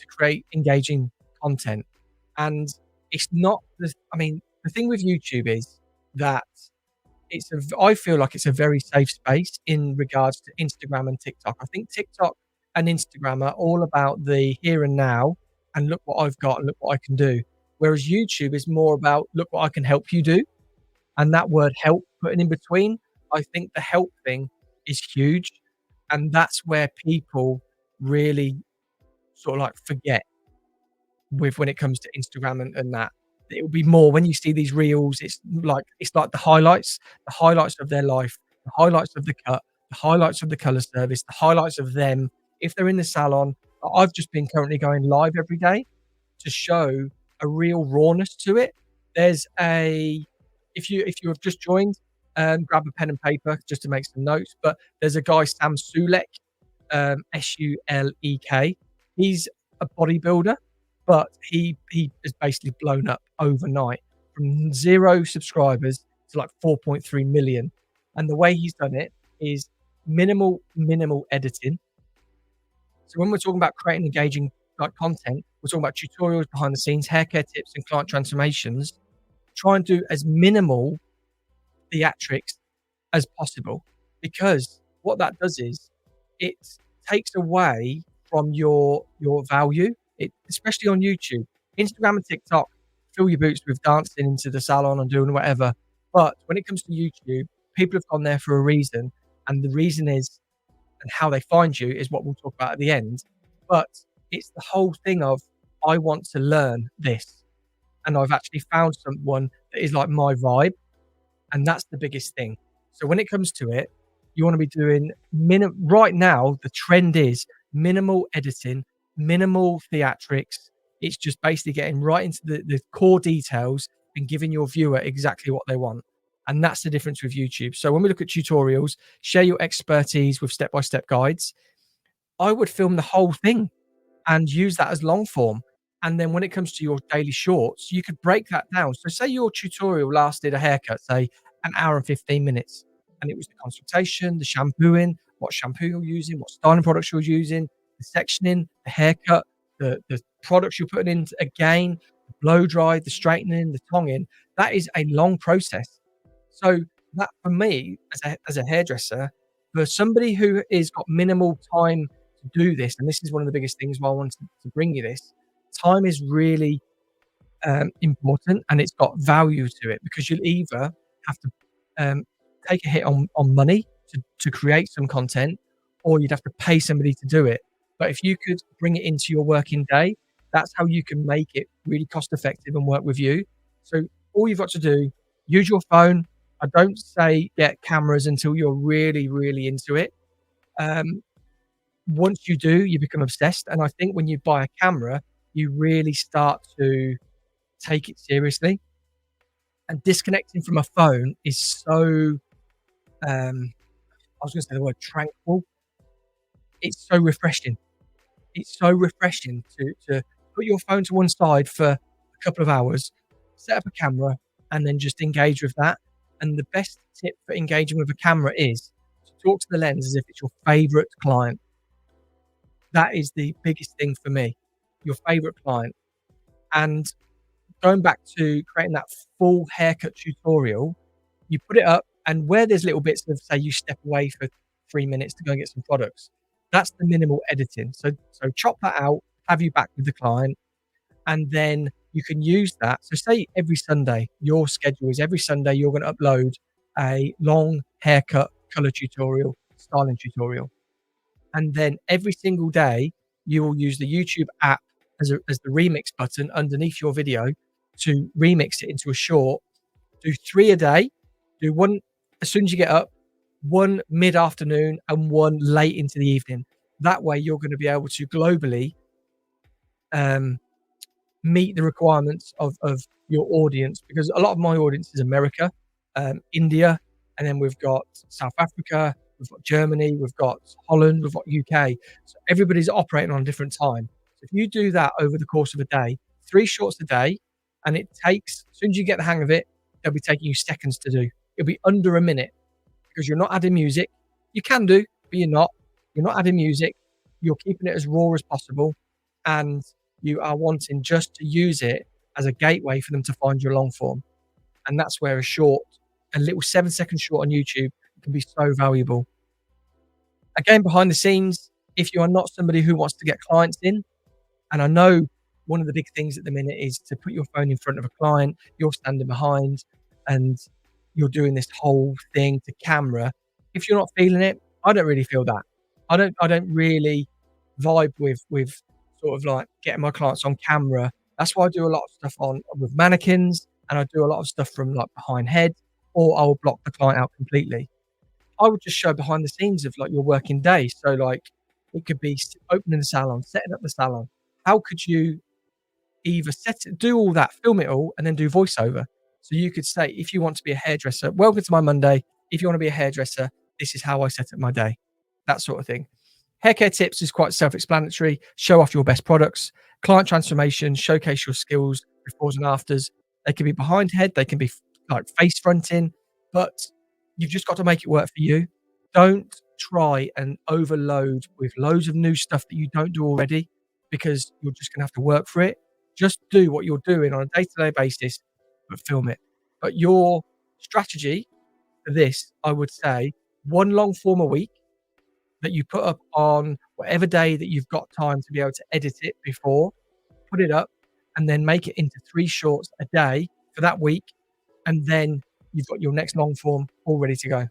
to create engaging content. And it's not the I mean, the thing with YouTube is that I feel like it's a very safe space in regards to Instagram and TikTok. I think TikTok and Instagram are all about the here and now and look what I've got and look what I can do. Whereas YouTube is more about look what I can help you do. And that word help putting in between, I think the help thing is huge. And that's where people really sort of like forget with when it comes to Instagram and that. It will be more when you see these reels, it's like the highlights of their life, the highlights of the cut, the highlights of the color service, the highlights of them. If they're in the salon, I've just been currently going live every day to show a real rawness to it. There's a if you have just joined, grab a pen and paper just to make some notes. But there's a guy, Sam Sulek, Sulek. He's a bodybuilder, but he has basically blown up overnight from 0 subscribers to like 4.3 million. And the way he's done it is minimal editing. So when we're talking about creating engaging like content, we're talking about tutorials, behind the scenes, haircare tips, and client transformations. Try and do as minimal theatrics as possible, because what that does is it takes away from your value. Especially on YouTube, Instagram and TikTok, fill your boots with dancing into the salon and doing whatever. But when it comes to YouTube, people have gone there for a reason, and the reason is, and how they find you is what we'll talk about at the end. But it's the whole thing of I want to learn this, and I've actually found someone that is like my vibe, and that's the biggest thing. So when it comes to it, you want to be doing right now. The trend is minimal editing, minimal theatrics. It's just basically getting right into the core details and giving your viewer exactly what they want. And that's the difference with YouTube. So when we look at tutorials, share your expertise with step-by-step guides. I would film the whole thing and use that as long form. And then when it comes to your daily shorts, you could break that down. So say your tutorial lasted a haircut, say an hour and 15 minutes, and it was the consultation, the shampooing, what shampoo you're using, what styling products you're using, the sectioning, the haircut, the products you're putting in again, the blow dry, the straightening, the tonging. That is a long process. So that for me, as a hairdresser, for somebody who is got minimal time to do this, and this is one of the biggest things why I wanted to bring you this, time is really important, and it's got value to it, because you'll either have to take a hit on money to create some content, or you'd have to pay somebody to do it. But if you could bring it into your working day, that's how you can make it really cost effective and work with you. So all you've got to do, use your phone. I don't say get cameras until you're really, really into it. Once you do, you become obsessed. And I think when you buy a camera, you really start to take it seriously. And disconnecting from a phone is so, I was going to say the word tranquil. It's so refreshing. It's so refreshing to put your phone to one side for a couple of hours, set up a camera, and then just engage with that. And the best tip for engaging with a camera is to talk to the lens as if it's your favorite client. That is the biggest thing for me, your favorite client. And going back to creating that full haircut tutorial, you put it up, and where there's little bits of, say, you step away for 3 minutes to go and get some products, that's the minimal editing. So chop that out, have you back with the client, and then you can use that. So say every Sunday, your schedule is every Sunday you're going to upload a long haircut color tutorial, styling tutorial. And then every single day, you will use the YouTube app as the remix button underneath your video to remix it into a short. Do 3 a day. Do one as soon as you get up, one mid-afternoon, and one late into the evening. That way, you're going to be able to globally meet the requirements of your audience, because a lot of my audience is America, India, and then we've got South Africa, we've got Germany, we've got Holland, we've got UK. So everybody's operating on a different time. So if you do that over the course of a day, 3 shorts a day, and it takes, as soon as you get the hang of it, they'll be taking you seconds to do. It'll be under a minute, because you're not adding music. You can do, but you're not. You're not adding music. You're keeping it as raw as possible. and you are wanting just to use it as a gateway for them to find your long form. And that's where a little 7-second short on YouTube can be so valuable. Again, behind the scenes, if you are not somebody who wants to get clients in, and I know one of the big things at the minute is to put your phone in front of a client, you're standing behind, and you're doing this whole thing to camera. If you're not feeling it, I don't really feel that. I don't really vibe with sort of like getting my clients on camera. That's why I do a lot of stuff on with mannequins, and I do a lot of stuff from like behind head, or I will block the client out completely. I would just show behind the scenes of like your working day. So like it could be opening the salon, setting up the salon. How could you either do all that, film it all, and then do voiceover? So you could say, if you want to be a hairdresser, welcome to my Monday. If you want to be a hairdresser, this is how I set up my day. That sort of thing. Hair care tips is quite self-explanatory. Show off your best products. Client transformation, showcase your skills, befores and afters. They can be behind head, they can be like face fronting, but you've just got to make it work for you. Don't try and overload with loads of new stuff that you don't do already, because you're just gonna have to work for it. Just do what you're doing on a day-to-day basis, but film it. But your strategy for this, I would say, one long form a week that you put up on whatever day that you've got time to be able to edit it before, put it up, and then make it into 3 shorts a day for that week, and then you've got your next long form all ready to go.